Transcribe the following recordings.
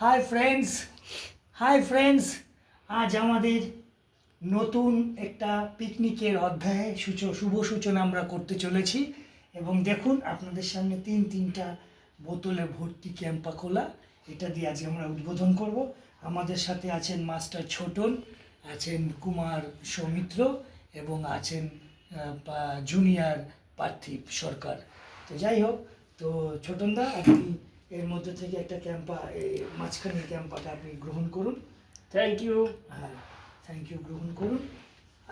Hi friends, hi friends, আজ আমাদের নতুন একটা পিকনিকের অধ্যায়ে শুভ সূচনা আমরা করতে চলেছি। এবং দেখুন আপনাদের সামনে তিনটা বোতলে ভর্তি ক্যাম্পা কোলা, এটা দিয়ে আজকে আমরা উদ্বোধন করব। আমাদের সাথে আছেন মাস্টার ছোটন, আছেন কুমার সৌমিত্র এবং আছেন জুনিয়র পার্থিব সরকার। তো যাই হোক, তো ছোটনদা আপনি এর মধ্যে থেকে একটা ক্যাম্পা, মাঝখানের ক্যাম্পাটা আপনি গ্রহণ করুন। Thank you. হ্যাঁ, থ্যাংক ইউ, গ্রহণ করুন।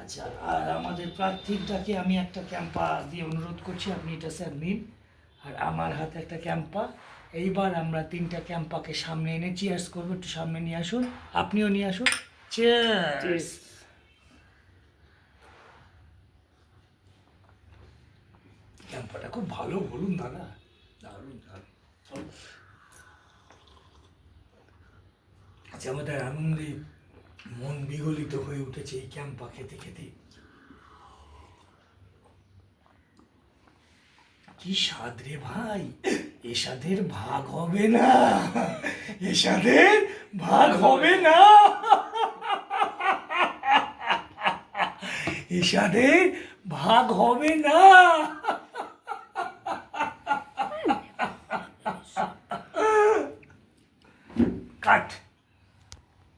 আচ্ছা, আর আমাদের প্রার্থীটাকে আমি একটা ক্যাম্পা দিয়ে অনুরোধ করছি, আপনি এটা স্যার নিন। আর আমার হাতে একটা ক্যাম্পা। এইবার আমরা তিনটা ক্যাম্পাকে সামনে এনে চিয়ার্স করবো। একটু সামনে নিয়ে আসুন, আপনিও নিয়ে আসুন। চিয়ার্স। ক্যাম্পাটা খুব ভালো, বলুন দাদা। দারুণ দারুণ। আচ্ছা, আমাদের আনন্দে মন বিগলিত হয়ে উঠেছে এই ক্যাম্পা খেতে খেতে। কি স্বাদ রে ভাই, এ স্বাদের ভাগ হবে না, এ স্বাদের ভাগ হবে না, এ স্বাদের ভাগ হবে না।